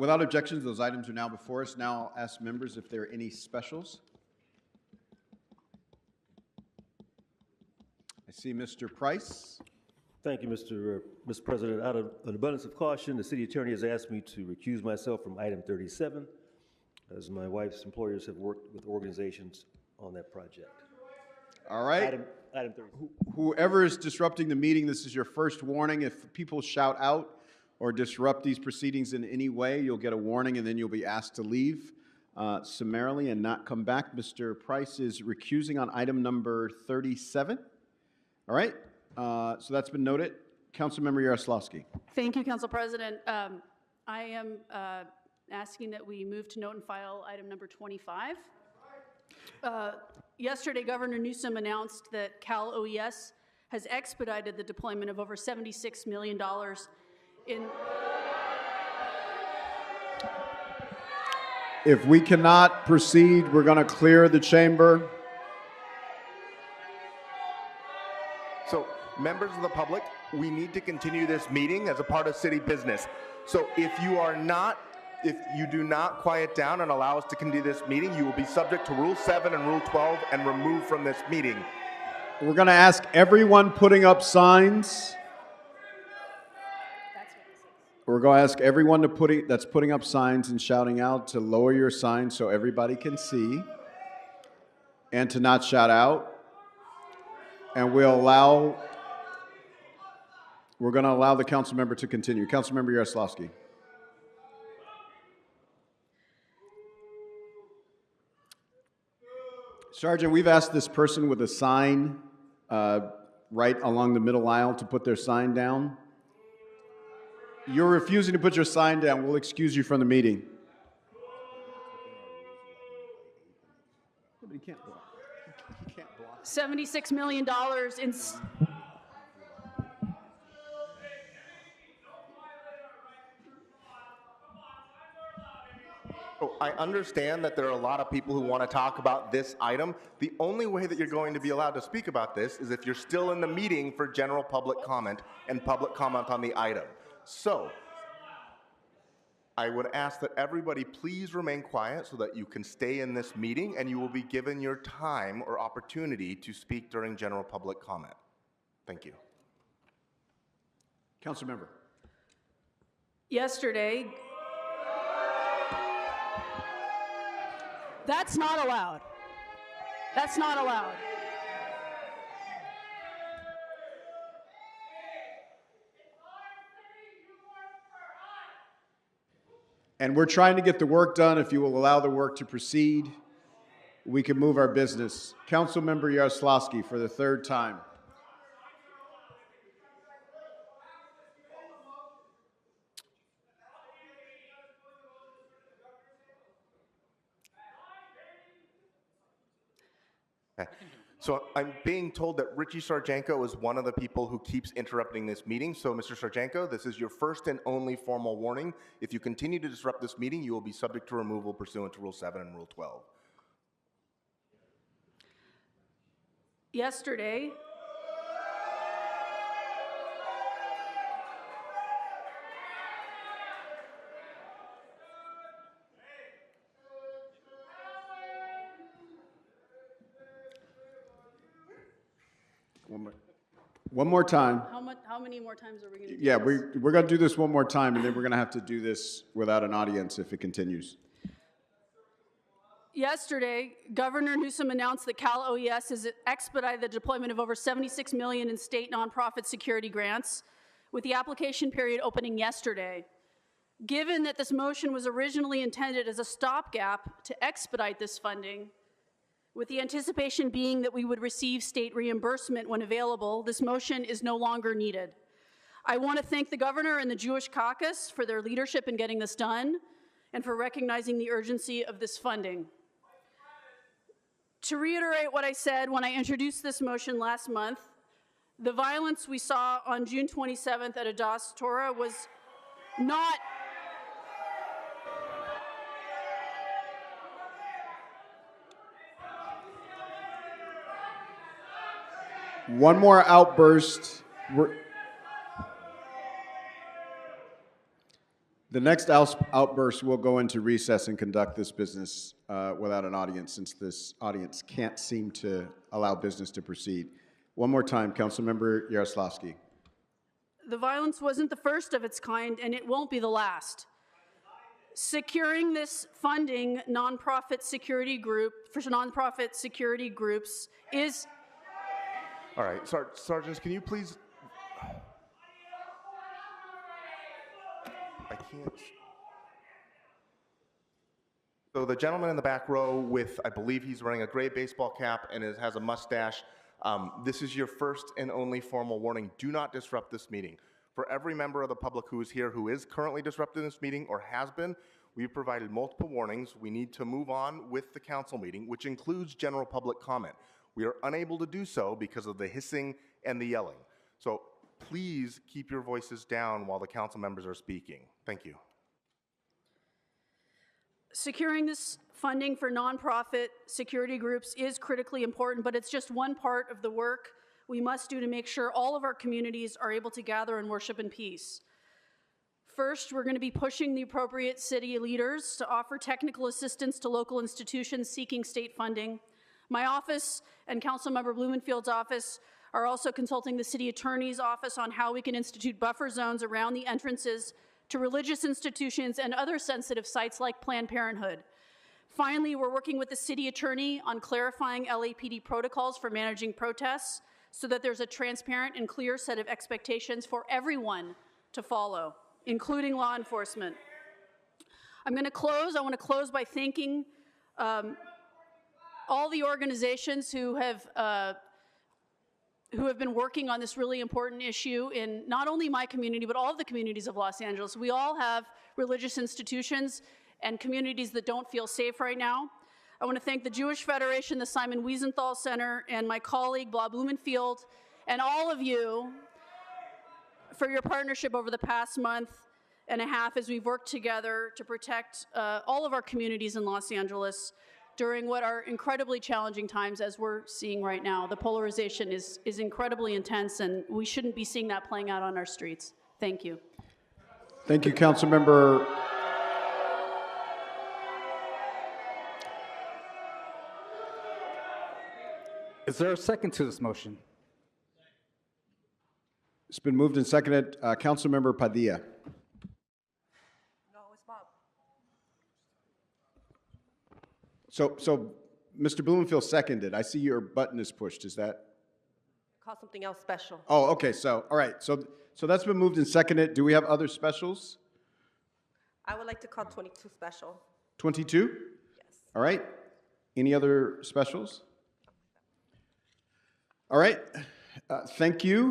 Without objections, those items are now before us. Now I'll ask members if there are any specials. I see Mr. Price. Thank you, Mr. President. Out of an abundance of caution, the city attorney has asked me to recuse myself from item 37, as my wife's employers have worked with organizations on that project. All right. Item 37. Whoever is disrupting the meeting, this is your first warning. If people shout out or disrupt these proceedings in any way, you'll get a warning and then you'll be asked to leave summarily and not come back. Mr. Price is recusing on item number 37. All right. So that's been noted. Councilmember Yaroslavsky. Thank you, Council President. I am asking that we move to note and file item number 25. Yesterday, Governor Newsom announced that Cal OES has expedited the deployment of over $76 million in... If we cannot proceed, we're going to clear the chamber. So, members of the public, we need to continue this meeting as a part of city business. So if you do not quiet down and allow us to continue this meeting, you will be subject to Rule 7 and Rule 12 and removed from this meeting. We're going to ask everyone putting up signs. We're going to ask everyone that's putting up signs and shouting out to lower your sign so everybody can see and to not shout out. And we're going to allow the council member to continue. Councilmember Yaroslavsky. Sergeant, we've asked this person with a sign right along the middle aisle to put their sign down. You're refusing to put your sign down. We'll excuse you from the meeting. He can't block. He can't block. $76 million in... Oh, I understand that there are a lot of people who want to talk about this item. The only way that you're going to be allowed to speak about this is if you're still in the meeting for general public comment and public comment on the item. So, I would ask that everybody please remain quiet so that you can stay in this meeting and you will be given your time or opportunity to speak during general public comment. Thank you. Council member. Yesterday... That's not allowed. That's not allowed. And we're trying to get the work done. If you will allow the work to proceed, we can move our business. Councilmember Yaroslavsky for the third time. So I'm being told that Richie Sarjenko is one of the people who keeps interrupting this meeting. So Mr. Sarjenko, this is your first and only formal warning. If you continue to disrupt this meeting, you will be subject to removal pursuant to Rule 7 and Rule 12. Yesterday, One more time. how many more times are we going to do Yeah, this? we're going to do this one more time, and then we're going to have to do this without an audience if it continues. Yesterday, Governor Newsom announced that Cal OES has expedited the deployment of over $76 million in state nonprofit security grants, with the application period opening yesterday. Given that this motion was originally intended as a stopgap to expedite this funding, with the anticipation being that we would receive state reimbursement when available, this motion is no longer needed. I want to thank the governor and the Jewish Caucus for their leadership in getting this done and for recognizing the urgency of this funding. To reiterate what I said when I introduced this motion last month, the violence we saw on June 27th at Adas Torah was not One more outburst. The next outburst will go into recess and conduct this business without an audience, since this audience can't seem to allow business to proceed. One more time, Councilmember Yaroslavsky. The violence wasn't the first of its kind, and it won't be the last. Securing this funding for nonprofit security groups is... All right, Sergeants, can you please? I can't. So the gentleman in the back row with, I believe he's wearing a gray baseball cap and has a mustache. This is your first and only formal warning. Do not disrupt this meeting. For every member of the public who is here who is currently disrupting this meeting or has been, we've provided multiple warnings. We need to move on with the council meeting, which includes general public comment. We are unable to do so because of the hissing and the yelling. So please keep your voices down while the council members are speaking. Thank you. Securing this funding for nonprofit security groups is critically important, but it's just one part of the work we must do to make sure all of our communities are able to gather and worship in peace. First, we're going to be pushing the appropriate city leaders to offer technical assistance to local institutions seeking state funding. My office and Councilmember Blumenfield's office are also consulting the city attorney's office on how we can institute buffer zones around the entrances to religious institutions and other sensitive sites like Planned Parenthood. Finally, we're working with the city attorney on clarifying LAPD protocols for managing protests so that there's a transparent and clear set of expectations for everyone to follow, including law enforcement. I'm going to close. I want to close by thanking all the organizations who have been working on this really important issue in not only my community, but all of the communities of Los Angeles. We all have religious institutions and communities that don't feel safe right now. I want to thank the Jewish Federation, the Simon Wiesenthal Center, and my colleague, Bob Blumenfield, and all of you for your partnership over the past month and a half as we've worked together to protect all of our communities in Los Angeles during what are incredibly challenging times as we're seeing right now. The polarization is incredibly intense, and we shouldn't be seeing that playing out on our streets. Thank you. Thank you, Councilmember. Is there a second to this motion? It's been moved and seconded. Councilmember Padilla. No, it's Bob. So Mr. Blumenfield seconded. I see your button is pushed. Is that? Call something else special. Oh, okay. So, all right. So that's been moved and seconded. Do we have other specials? I would like to call 22 special. 22? Yes. All right. Any other specials? All right. Thank you.